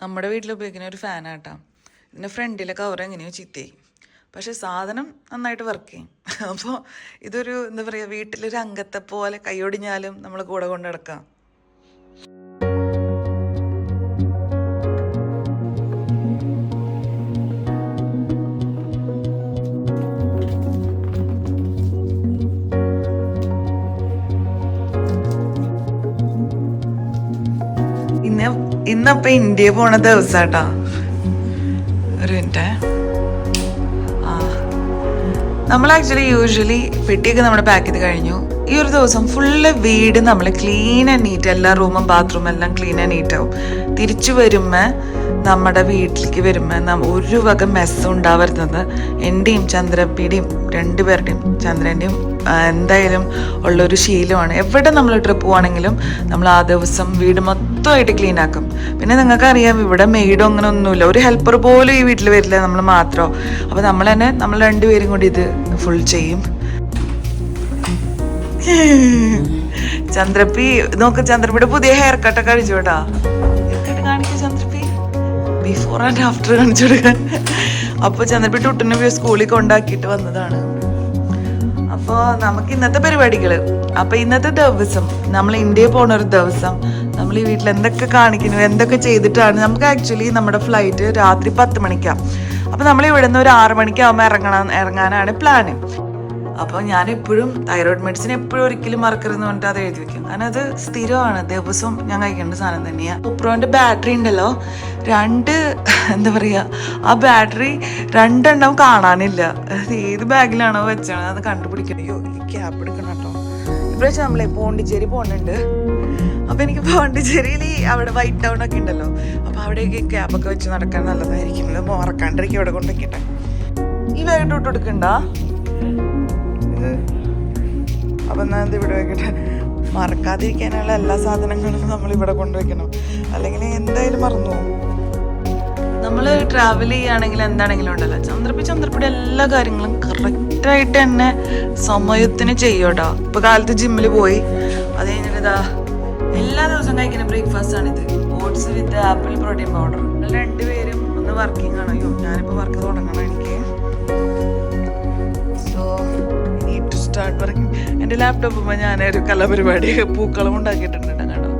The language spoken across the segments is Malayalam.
നമ്മുടെ വീട്ടിൽ ഉപയോഗിക്കുന്ന ഒരു ഫാനാട്ടോ. ഇതിൻ്റെ ഫ്രണ്ടിലെ കവർ എങ്ങനെയോ ചീത്തയായി, പക്ഷെ സാധനം നന്നായിട്ട് വർക്ക് ചെയ്യും. അപ്പോൾ ഇതൊരു എന്താ പറയുക, വീട്ടിലൊരു അംഗത്തെ പോലെ കൈയൊടിഞ്ഞാലും നമ്മൾ കൂടെ കൊണ്ട് നടക്കാം. ഇന്നപ്പം ഇന്ത്യ പോണ ദിവസാട്ടാ. ഒരു മിനിറ്റ്. നമ്മൾ ആക്ച്വലി യൂഷ്വലി പെട്ടിയൊക്കെ നമ്മൾ പാക്ക് ചെയ്ത് കഴിഞ്ഞു. ഈ ഒരു ദിവസം ഫുള്ള് വീട് നമ്മൾ ക്ലീൻ ആൻഡ് നീറ്റ്, എല്ലാ റൂമും ബാത്റൂമും എല്ലാം ക്ലീൻ ആൻഡ് നീറ്റ് ആവും. തിരിച്ചു വരുമ്പോൾ നമ്മുടെ വീട്ടിലേക്ക് വരുമ്പോൾ ഒരു വക മെസ്സും ഉണ്ടാവരുന്നത് എൻ്റെയും ചന്ദ്രപ്പിയുടെയും രണ്ടുപേരുടെയും, ചന്ദ്രൻ്റെയും എന്തായാലും ഉള്ളൊരു ശീലമാണ്. എവിടെ നമ്മൾ ട്രിപ്പ് പോവാണെങ്കിലും നമ്മൾ ആ ദിവസം വീട് മൊത്തമായിട്ട് ക്ലീൻ ആക്കും. പിന്നെ നിങ്ങൾക്കറിയാം, ഇവിടെ മെയ്ഡോ അങ്ങനെ ഒന്നുമില്ല, ഒരു ഹെൽപ്പർ പോലും ഈ വീട്ടിൽ വരില്ല, നമ്മൾ മാത്രമോ. അപ്പോൾ നമ്മൾ രണ്ടുപേരും കൂടി ഇത് ഫുൾ ചെയ്യും. ചന്ദ്രപ്പി നോക്ക്, ചന്ദ്രപ്പിയുടെ പുതിയ ഹെയർ കട്ടൊക്കെ അഴിച്ചു കേട്ടാ. കാണിക്കും ചന്ദ്രപ്പി, ബിഫോർ ആൻഡ് ആഫ്റ്റർ കാണിച്ചു കൊടുക്കാൻ. അപ്പോൾ ചന്ദ്രപ്പി ടുട്ടിനെ സ്കൂളിൽ കൊണ്ടാക്കിയിട്ട് വന്നതാണ്. അപ്പോൾ നമുക്ക് ഇന്നത്തെ പരിപാടികൾ, അപ്പോൾ ഇന്നത്തെ ദിവസം നമ്മൾ ഇന്ത്യയിൽ പോണ ഒരു ദിവസം നമ്മൾ ഈ വീട്ടിൽ എന്തൊക്കെ കാണിക്കുന്നു, എന്തൊക്കെ ചെയ്തിട്ടാണ്. നമുക്ക് ആക്ച്വലി നമ്മുടെ ഫ്ലൈറ്റ് രാത്രി 10 മണിക്കാണ്. അപ്പോൾ നമ്മൾ ഇവിടെ നിന്ന് ഒരു 6 മണിക്കാകുമ്പോൾ ഇറങ്ങാനാണ് പ്ലാന്. അപ്പോൾ ഞാനെപ്പോഴും തൈറോയിഡ് മെഡിസിൻ എപ്പോഴും ഒരിക്കലും മറക്കരുതെന്ന് പറഞ്ഞിട്ട് അത് എഴുതി വെക്കും. കാരണം അത് സ്ഥിരമാണ്, ദിവസവും ഞാൻ കഴിക്കേണ്ട സാധനം തന്നെയാണ്. GoProൻ്റെ ബാറ്ററി ഉണ്ടല്ലോ, എന്താ പറയുക, ആ ബാറ്ററി 2 എണ്ണം കാണാനില്ല. അത് ഏത് ബാഗിലാണോ വെച്ചാണ് അത് കണ്ടുപിടിക്കണം. അയ്യോ, ഈ ക്യാബ് എടുക്കണം കേട്ടോ. ഇപ്രാവശ്യം നമ്മളെ പോണ്ടിച്ചേരി പോകുന്നുണ്ട്. അപ്പോൾ എനിക്ക് പോണ്ടിച്ചേരിയിൽ അവിടെ വൈറ്റ് ടൗൺ ഒക്കെ ഉണ്ടല്ലോ, അപ്പോൾ അവിടെയൊക്കെ ക്യാബൊക്കെ വെച്ച് നടക്കാൻ നല്ലതായിരിക്കും. ഇത് മറക്കാണ്ടിരിക്കും ഇവിടെ കൊണ്ടുവയ്ക്കട്ടെ. ഈ ബാഗ് ഇട്ട് കൊടുക്കണ്ട. അപ്പം എന്നാൽ ഇത് ഇവിടെ വെക്കട്ടെ. മറക്കാതിരിക്കാനുള്ള എല്ലാ സാധനങ്ങളും നമ്മൾ ഇവിടെ കൊണ്ടുവയ്ക്കണം, അല്ലെങ്കിൽ എന്തായാലും മറന്നു പോകും. നമ്മൾ ട്രാവൽ ചെയ്യുകയാണെങ്കിൽ എന്താണെങ്കിലും ഉണ്ടല്ലോ, ചന്ദ്രപ്പിയുടെ എല്ലാ കാര്യങ്ങളും കറക്റ്റായിട്ട് തന്നെ സമയത്തിന് ചെയ്യോട്ടോ. ഇപ്പോൾ കാലത്ത് ജിമ്മിൽ പോയി, അത് കഴിഞ്ഞിട്ട് ഇതാ എല്ലാ ദിവസവും കഴിക്കുന്ന ബ്രേക്ക്ഫാസ്റ്റ് ആണിത്, ഓട്സ് വിത്ത് ആപ്പിൾ പ്രോട്ടീൻ പൗഡർ. രണ്ടുപേരും ഒന്ന് വർക്കിംഗ് ആണ്. അയ്യോ, ഞാനിപ്പോൾ വർക്ക് തുടങ്ങണം എനിക്ക്. Start working. എൻ്റെ ലാപ്ടോപ്പുമ്പോൾ ഞാനൊരു കലാപരിപാടി പൂക്കളം ഉണ്ടാക്കിയിട്ടുണ്ട് കേട്ടോ,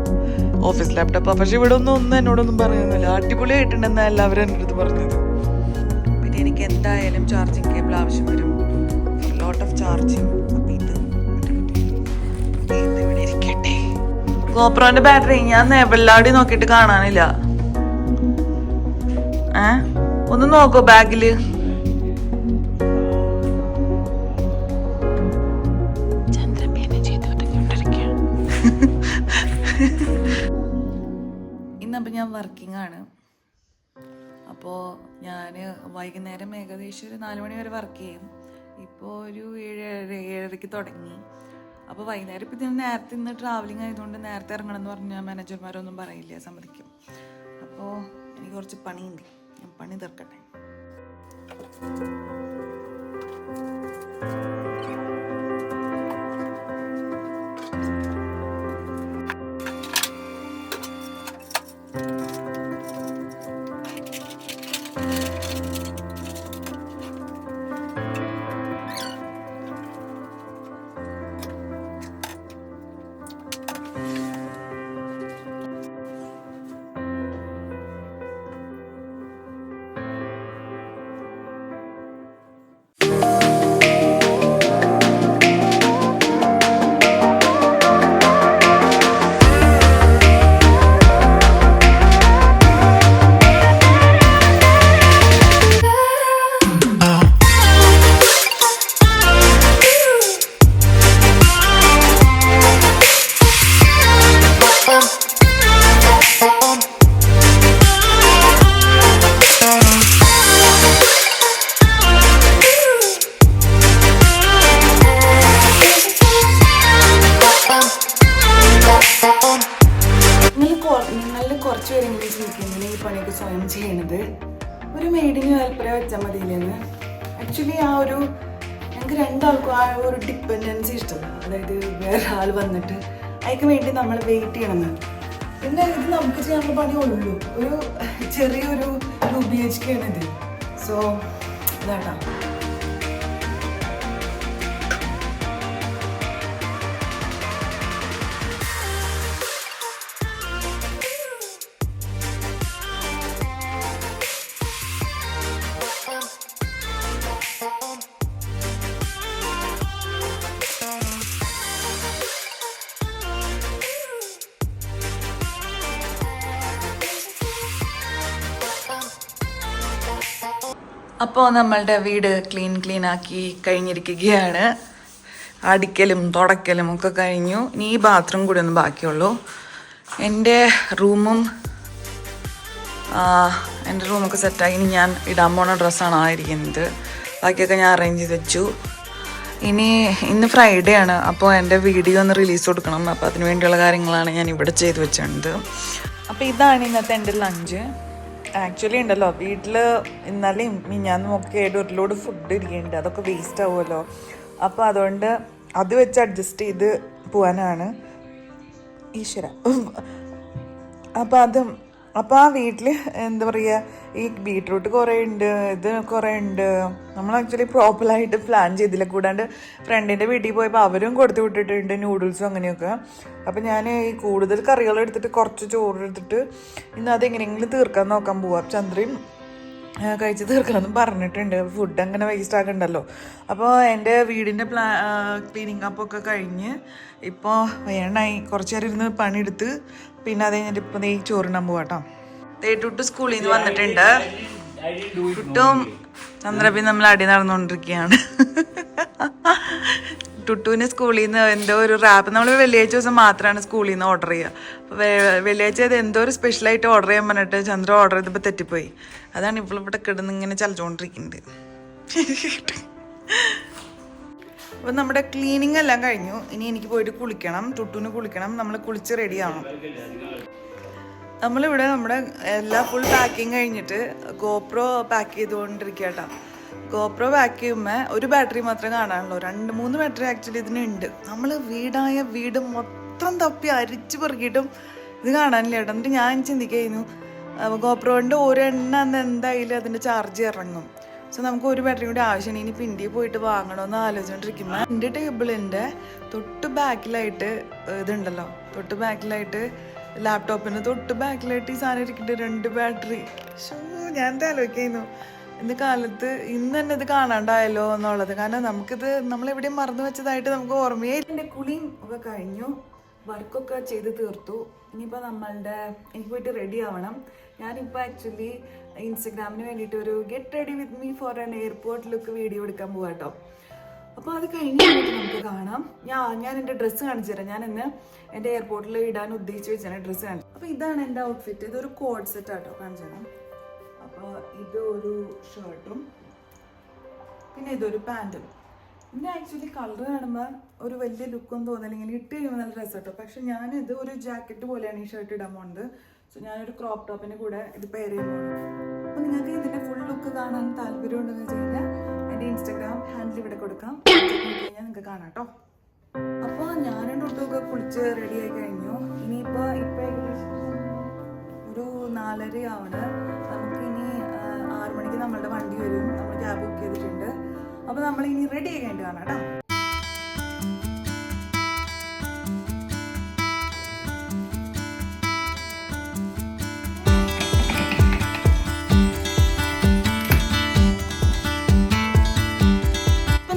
ഓഫീസ് ലാപ്ടോപ്പാണ്. പക്ഷെ ഇവിടെ ഒന്നും എന്നോടൊന്നും പറയുന്നില്ല. അടിപൊളിയായിട്ടുണ്ടെന്നാണ് എല്ലാവരും എൻ്റെ അടുത്ത് പറഞ്ഞത്. പിന്നെ എനിക്ക് എന്തായാലും ചാർജിങ് കേബിൾ ആവശ്യം വരും, ലോട്ട് ഓഫ് ചാർജിങ്. അപ്പം ഇത് ഇവിടെ ഇരിക്കട്ടെ. GoProൻ്റെ ബാറ്ററി ഞാൻ വെള്ളാടി നോക്കിയിട്ട് കാണാനില്ല. ഒന്ന് നോക്കോ ബാഗില്. ഇന്നപ്പോൾ ഞാൻ വർക്കിംഗ് ആണ്. അപ്പോൾ ഞാൻ വൈകുന്നേരം ഏകദേശം ഒരു 4 മണി വരെ വർക്ക് ചെയ്യും. ഇപ്പോൾ ഒരു 7:30 തുടങ്ങി. അപ്പോൾ വൈകുന്നേരം ഇപ്പം ഇതിന് നേരത്തെ ഇന്ന് ട്രാവലിംഗ് ആയതുകൊണ്ട് നേരത്തെ ഇറങ്ങണം എന്ന് പറഞ്ഞാൽ മാനേജർമാരൊന്നും പറയില്ല, സമ്മതിക്കും. അപ്പോൾ എനിക്ക് കുറച്ച് പണിയുണ്ട്, ഞാൻ പണി തീർക്കട്ടെ. കുറച്ച് പേരെങ്കിലും ചോദിക്കുന്നത് ഈ പണിയൊക്കെ സ്വയം ചെയ്യണത് ഒരു മെയ്ഡിന് താല്പര്യം വെച്ചാൽ മതിയില്ലെന്ന്. ആക്ച്വലി ഞങ്ങൾക്ക് രണ്ടാൾക്കും ആ ഒരു ഡിപ്പെൻഡൻസി ഇഷ്ടമല്ല. അതായത് വേറെ ആൾ വന്നിട്ട് അതിന് വേണ്ടി നമ്മൾ വെയിറ്റ് ചെയ്യണമെന്ന്. പിന്നെ ഇത് നമുക്ക് ചെയ്യാനുള്ള പണിയേ ഉള്ളൂ. ഒരു ചെറിയൊരു 2 BHK ആണ് ഇത്. സോ ഇതാട്ടാ. അപ്പോൾ നമ്മളുടെ വീട് ക്ലീൻ ആക്കി കഴിഞ്ഞിരിക്കുകയാണ്. അടിക്കലും തുടക്കലും ഒക്കെ കഴിഞ്ഞു. ഇനി ഈ ബാത്റൂം കൂടി ഒന്നും ബാക്കിയുള്ളൂ. എൻ്റെ റൂമൊക്കെ സെറ്റായി. ഇനി ഞാൻ ഇടാൻ പോണ ഡ്രസ്സാണ് ആയിരിക്കുന്നത്. ബാക്കിയൊക്കെ ഞാൻ അറേഞ്ച് ചെയ്ത് വെച്ചു. ഇന്ന് ഫ്രൈഡേ ആണ്. അപ്പോൾ എൻ്റെ വീഡിയോ ഒന്ന് റിലീസ് കൊടുക്കണം. അപ്പോൾ അതിന് വേണ്ടിയുള്ള കാര്യങ്ങളാണ് ഞാൻ ഇവിടെ ചെയ്ത് വെച്ചിട്ടുണ്ട്. അപ്പോൾ ഇതാണ് ഇന്നത്തെ എൻ്റെ ലഞ്ച്. ആക്ച്വലി ഉണ്ടല്ലോ, വീട്ടിൽ ഇന്നലെയും മിഞ്ഞാന്നും ഒക്കെ ആയിട്ട് ഒരു ലോഡ് ഫുഡ് ഇരിക്കുന്നുണ്ട്. അതൊക്കെ വേസ്റ്റ് ആവുമല്ലോ. അപ്പോൾ അതുകൊണ്ട് അത് വെച്ച് അഡ്ജസ്റ്റ് ചെയ്ത് പോകാനാണ്. ഈശ്വര. അപ്പോൾ ആ വീട്ടിൽ എന്താ പറയുക, ഈ ബീട്രൂട്ട് കുറേ ഉണ്ട്, ഇത് കുറേ ഉണ്ട്. നമ്മൾ ആക്ച്വലി പ്രോപ്പറായിട്ട് പ്ലാൻ ചെയ്തില്ല. കൂടാണ്ട് ഫ്രണ്ടിൻ്റെ വീട്ടിൽ പോയപ്പോൾ അവരും കൊടുത്തു വിട്ടിട്ടുണ്ട് നൂഡിൽസും അങ്ങനെയൊക്കെ. അപ്പോൾ ഞാൻ ഈ കൂടുതൽ കറികൾ എടുത്തിട്ട് കുറച്ച് ചോറ് എടുത്തിട്ട് ഇന്ന് അതെങ്ങനെയെങ്കിലും തീർക്കാൻ നോക്കാൻ പോവാം. ചന്ദ്രയും കഴിച്ച് തീർക്കണമെന്ന് പറഞ്ഞിട്ടുണ്ട്. ഫുഡ് അങ്ങനെ വേസ്റ്റ് ആക്കണ്ടല്ലോ. അപ്പോൾ എൻ്റെ വീടിൻ്റെ ക്ലീനിങ് അപ്പൊക്കെ കഴിഞ്ഞ് ഇപ്പോൾ വേണമായി കുറച്ച് നേരം ഇരുന്ന് പണിയെടുത്ത് പിന്നെ അത് കഴിഞ്ഞിട്ട് ഇപ്പം ഈ ചോറിനാൻ പോവാട്ടോ. ടൂട്ടു സ്കൂളിൽ നിന്ന് വന്നിട്ടുണ്ട്. ടുട്ടും ചന്ദ്രബി നമ്മൾ അടി നടന്നുകൊണ്ടിരിക്കുകയാണ്. ടുട്ടുവിന് സ്കൂളിൽ നിന്ന് എന്തോ ഒരു റാപ്പ്, നമ്മൾ വെള്ളിയാഴ്ച ദിവസം മാത്രമാണ് സ്കൂളിൽ നിന്ന് ഓർഡർ ചെയ്യുക. അപ്പോൾ വെള്ളിയാഴ്ച അത് എന്തോ ഒരു സ്പെഷ്യലായിട്ട് ഓർഡർ ചെയ്യാൻ പറഞ്ഞിട്ട് ചന്ദ്ര ഓർഡർ ചെയ്തപ്പോൾ തെറ്റിപ്പോയി. അതാണ് ഇപ്പോൾ ഇവിടെ കിടന്ന് ഇങ്ങനെ ചലിച്ചുകൊണ്ടിരിക്കുന്നത്. അപ്പോൾ നമ്മുടെ ക്ലീനിങ് എല്ലാം കഴിഞ്ഞു. ഇനി എനിക്ക് പോയിട്ട് കുളിക്കണം, ടുട്ടുവിന് കുളിക്കണം. നമ്മൾ കുളിച്ച് റെഡി ആവണം. നമ്മളിവിടെ നമ്മുടെ എല്ലാ ഫുൾ പാക്കിങ് കഴിഞ്ഞിട്ട് ഗോപ്രോ പാക്ക് ചെയ്തുകൊണ്ടിരിക്കുക കേട്ടോ. ഗോപ്രോ പാക്ക് ചെയ്യുമ്പോൾ ഒരു ബാറ്ററി മാത്രമേ കാണാനുള്ളൂ. 2-3 ബാറ്ററി ആക്ച്വലി ഇതിനുണ്ട്. നമ്മൾ വീട് മൊത്തം തപ്പി അരിച്ച് പെറുക്കിയിട്ടും ഇത് കാണാനില്ല കേട്ടോ. എന്നിട്ട് ഞാൻ ചിന്തിക്കുന്നു, ഗോപ്രോൻ്റെ ഒരെണ്ണം എന്തായാലും അതിൻ്റെ ചാർജ് ഇറങ്ങും. സോ നമുക്ക് ഒരു ബാറ്ററി കൂടി ആവശ്യമാണ്. ഇനി പിണ്ടിയിൽ പോയിട്ട് വാങ്ങണമെന്ന് ആലോചിച്ചുകൊണ്ടിരിക്കുമ്പോൾ എൻ്റെ ടേബിളിൻ്റെ തൊട്ട് ബാക്കിലായിട്ട് ഇതുണ്ടല്ലോ, തൊട്ട് ബാക്കിലായിട്ട് ലാപ്ടോപ്പിന് തൊട്ട് ബാക്കിലായിട്ട് ഈ സാധനം ഇരിക്കുന്നുണ്ട്, 2 ബാറ്ററി. ഞാൻ എന്താ ആലോചിക്കുന്നു, ഇന്ന് കാലത്ത് ഇന്ന് തന്നെ ഇത് കാണാണ്ടായല്ലോ എന്നുള്ളത്. കാരണം നമുക്കിത് നമ്മളെവിടെയും മറന്നു വെച്ചതായിട്ട് നമുക്ക് ഓർമ്മയേ. എൻ്റെ കുളിയും ഒക്കെ കഴിഞ്ഞു, വർക്കൊക്കെ ചെയ്ത് തീർത്തു. ഇനിയിപ്പോൾ എനിക്ക് പോയിട്ട് റെഡി ആവണം. ഞാനിപ്പോൾ ആക്ച്വലി ഇൻസ്റ്റഗ്രാമിന് വേണ്ടിയിട്ട് ഒരു get ready with me for an airport look video എടുക്കാൻ പോവാം കേട്ടോ. അപ്പോൾ അത് കഴിഞ്ഞ് നമുക്ക് കാണാം. ഞാൻ എൻ്റെ ഡ്രസ്സ് കാണിച്ചു തരാം. ഞാൻ ഇന്ന് എൻ്റെ എയർപോർട്ടിൽ ഇടാൻ ഉദ്ദേശിച്ച് വെച്ചാണ് ഡ്രസ്സ് കാണിച്ചത്. അപ്പോൾ ഇതാണ് എൻ്റെ ഔട്ട്ഫിറ്റ്. ഇതൊരു കോഡ് സെറ്റ് ആട്ടോ, കാണിച്ചു തരാം. അപ്പോൾ ഇതൊരു ഷർട്ടും പിന്നെ ഇതൊരു പാൻറ്റും. പിന്നെ ആക്ച്വലി കളർ കാണുമ്പോൾ ഒരു വലിയ ലുക്കൊന്നും തോന്നില്ലെങ്കിൽ ഇട്ട് കഴിയുമ്പോൾ നല്ല രസം കേട്ടോ. പക്ഷെ ഞാനിത് ഒരു ജാക്കറ്റ് പോലെയാണ് ഈ ഷർട്ട് ഇടാൻ പോകുന്നത്. സോ ഞാനൊരു ക്രോപ്പ് ടോപ്പിൻ്റെ കൂടെ ഇത് പെയർ ചെയ്യാൻ പോകുന്നത്. അപ്പോൾ നിങ്ങൾക്ക് ഇതിൻ്റെ ഫുൾ ലുക്ക് കാണാൻ താല്പര്യം ഉണ്ടെന്ന് വെച്ച് കഴിഞ്ഞാൽ എൻ്റെ ഇൻസ്റ്റാഗ്രാം ഹാൻഡിൽ ഇവിടെ കൊടുക്കാം, കഴിഞ്ഞാൽ നിങ്ങൾക്ക് കാണാം കേട്ടോ. അപ്പോൾ ഞാനും ടുട്ടുമൊക്കെ കുളിച്ച് റെഡി ആയി കഴിഞ്ഞു. ഇനിയിപ്പോൾ ഏകദേശം ഒരു 4:30 ആവണം. നമുക്കിനി 6 മണിക്ക് നമ്മളുടെ വണ്ടി വരും. നമ്മൾ ക്യാബ് ബുക്ക് ചെയ്തിട്ടുണ്ട്. അപ്പോൾ നമ്മളിനി റെഡി ആയി കഴിഞ്ഞിട്ട് കാണാം കേട്ടോ.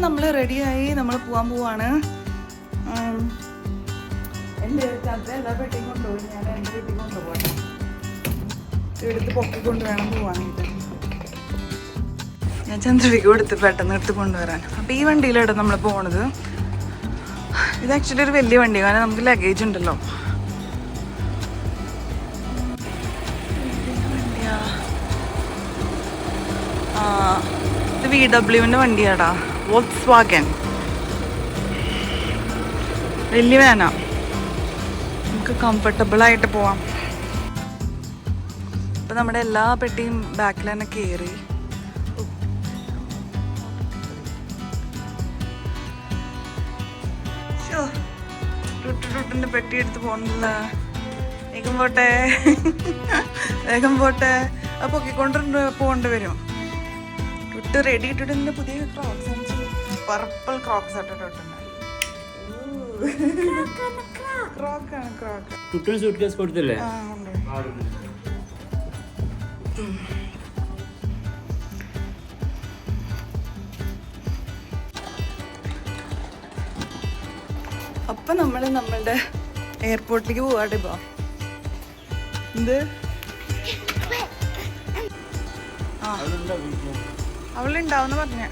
നമ്മൾ റെഡിയായി, നമ്മൾ പോകാൻ പോവാണ്. എൻ്റെ ചന്ദ്ര എല്ലാ പെട്ടിയും കൊണ്ടുപോയി. ഞാൻ എൻ്റെ വീട്ടിൽ കൊണ്ടുപോകട്ടെ, എടുത്ത് പൊക്കിക്കൊണ്ട് വേണം പോവാനായിട്ട്. ഞാൻ ചന്ദ്രയ്ക്ക് കൊടുത്ത് പെട്ടെന്ന് എടുത്ത് കൊണ്ടുവരാൻ. അപ്പോൾ ഈ വണ്ടിയിലാണ് നമ്മൾ പോണത്. ഇത് ആക്ച്വലി ഒരു വലിയ വണ്ടി, കാരണം നമുക്ക് ലഗേജ് ഉണ്ടല്ലോ. ഇത് VWൻ്റെ വണ്ടിയാടാ, വോൾക്സ്വാഗൻ. വലിയ വാനാ, നമുക്ക് കംഫർട്ടബിളായിട്ട് പോവാം. ഇപ്പം നമ്മുടെ എല്ലാ പെട്ടിയും ബാക്കിൽ തന്നെ കയറി. ടുട്ടിൻ്റെ പെട്ടി എടുത്ത് പോകണില്ല. വേഗം പോട്ടെ വേഗം പോട്ടെ. അപ്പൊ പൊക്കിക്കൊണ്ട് പോകേണ്ടി വരും. ഇട്ട് റെഡി ഇട്ടിട്ട് പുതിയ ക്രോക്സ് പർപ്പിൾ ക്രോക്സ് ഇട്ടിട്ടുണ്ട്. ക്രോക്കാണ് ക്രോക്ക്. അപ്പൊ നമ്മളുടെ എയർപോർട്ടിലേക്ക് പോവാട്ടെ. ഇപ്പൊ എന്ത് അവളുണ്ടാവുന്ന പറഞ്ഞ.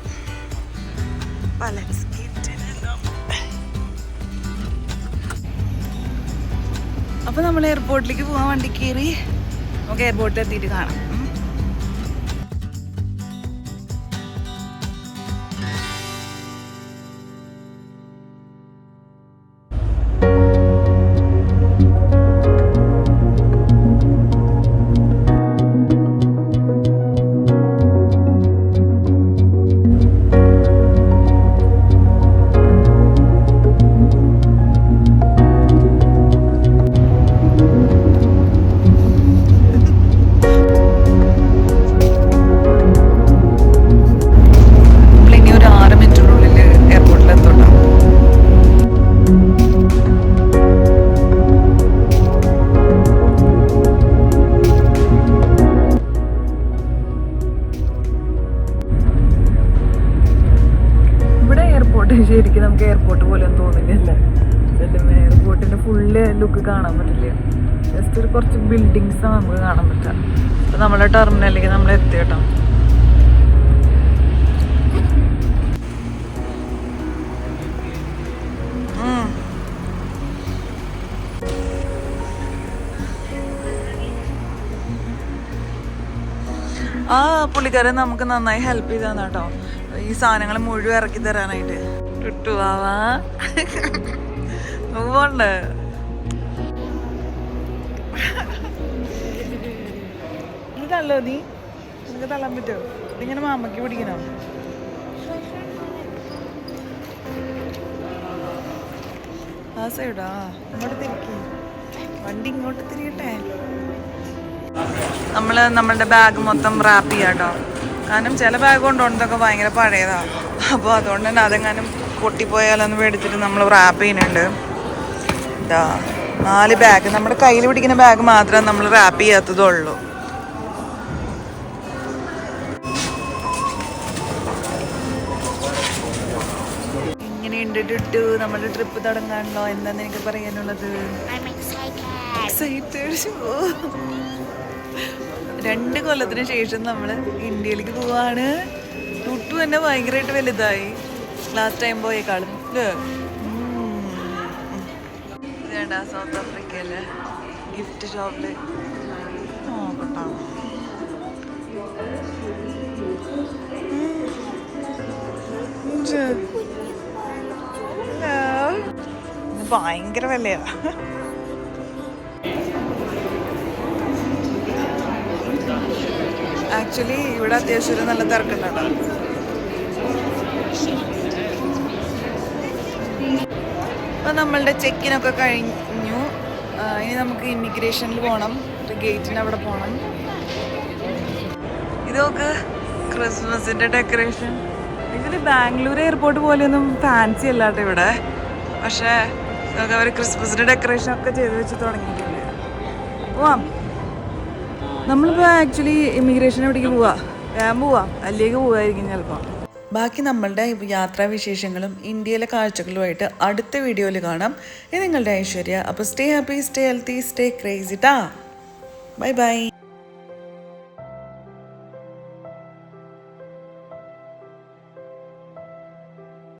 അപ്പൊ നമ്മൾ എയർപോർട്ടിലേക്ക് പോവാൻ വണ്ടി കയറി. നമുക്ക് എയർപോർട്ടിൽ എത്തിയിട്ട് കാണാം. ശരിക്കും നമുക്ക് എയർപോർട്ട് പോലെ തോന്നില്ല. എയർപോർട്ടിന്റെ ഫുള്ള് ലുക്ക് കാണാൻ പറ്റില്ല. ജസ്റ്റ് ഒരു കുറച്ച് ബിൽഡിങ്സ് ആണ് നമുക്ക് കാണാൻ പറ്റുക. അപ്പൊ നമ്മളെ ടെർമിനലിലേക്ക് നമ്മൾ എത്തി കേട്ടോ. ആ പുള്ളിക്കാരൻ നമുക്ക് നന്നായി ഹെൽപ്പ് ചെയ്താന്ന് കേട്ടോ, ഈ സാധനങ്ങൾ മുഴുവൻ ഇറക്കി തരാനായിട്ട്. കിട്ടുവാവാ പോണ്ട്. ഇത് തള്ളോ നീ? നിനക്ക് തള്ളാൻ പറ്റുമോ? ഇതിങ്ങനെ മാമയ്ക്ക് പിടിക്കണോ? ആ സൈഡാ. ഇങ്ങോട്ട് തിരിക്കി, വണ്ടി ഇങ്ങോട്ട് തിരിയട്ടെ. നമ്മളുടെ ബാഗ് മൊത്തം റാപ്പ് ചെയ്യാട്ടോ. കാരണം ചില ബാഗ് കൊണ്ടുപോകുന്നതൊക്കെ ഭയങ്കര പഴയതാണ്. അപ്പോൾ അതുകൊണ്ട് തന്നെ അതെങ്ങാനും പൊട്ടിപ്പോയാലൊന്ന് മേടിച്ചിട്ട് നമ്മൾ റാപ്പ് ചെയ്യുന്നുണ്ട്. ഇതാ 4 ബാഗ്. നമ്മുടെ കയ്യിൽ പിടിക്കുന്ന ബാഗ് മാത്രമേ നമ്മൾ റാപ്പ് ചെയ്യാത്തതുള്ളൂ. എങ്ങനെയുണ്ട് ടുട്ടു? നമ്മുടെ ട്രിപ്പ് തുടങ്ങാണല്ലോ. എന്താന്ന് എനിക്ക് പറയാനുള്ളത്? 2 കൊല്ലത്തിന് ശേഷം നമ്മൾ ഇന്ത്യയിലേക്ക് പോവാണ്. ടുട്ടു തന്നെ ഭയങ്കരമായിട്ട് വലുതായി ലാസ്റ്റ് ടൈം പോയേക്കാളും. ഇതേണ്ട സൗത്ത് ആഫ്രിക്കയിലെ ഗിഫ്റ്റ് ഷോപ്പില് നോക്കട്ടോ. ഭയങ്കര വിലയാ. ആക്ച്വലി ഇവിടെ അത്യാവശ്യം നല്ല തിരക്കുണ്ടോ. അപ്പോൾ നമ്മളുടെ ചെക്കിനൊക്കെ കഴിഞ്ഞു. ഇനി നമുക്ക് ഇമിഗ്രേഷനിൽ പോകണം. ഗേറ്റിന് അവിടെ പോകണം. ഇതൊക്കെ ക്രിസ്മസിൻ്റെ ഡെക്കറേഷൻ. ഇതിൽ ബാംഗ്ലൂർ എയർപോർട്ട് പോലെയൊന്നും ഫാൻസി അല്ലാട്ടോ ഇവിടെ. പക്ഷേ ഇതൊക്കെ അവർ ക്രിസ്മസിൻ്റെ ഡെക്കറേഷൻ ഒക്കെ ചെയ്ത് വെച്ച് തുടങ്ങിയിട്ടുണ്ട്. പോവാം. നമ്മളിപ്പോൾ ആക്ച്വലി ഇമിഗ്രേഷൻ എവിടേക്ക് വേഗം പോവാം. അതിലേക്ക് പോവായിരിക്കും ചിലപ്പോൾ. ബാക്കി നമ്മളുടെ യാത്രാവിശേഷങ്ങളും ഇന്ത്യയിലെ കാഴ്ചകളുമായിട്ട് അടുത്ത വീഡിയോയിൽ കാണാം. ഇത് നിങ്ങളുടെ ഐശ്വര്യ. അപ്പോൾ stay happy, stay healthy, stay crazy ടാ. Bye by.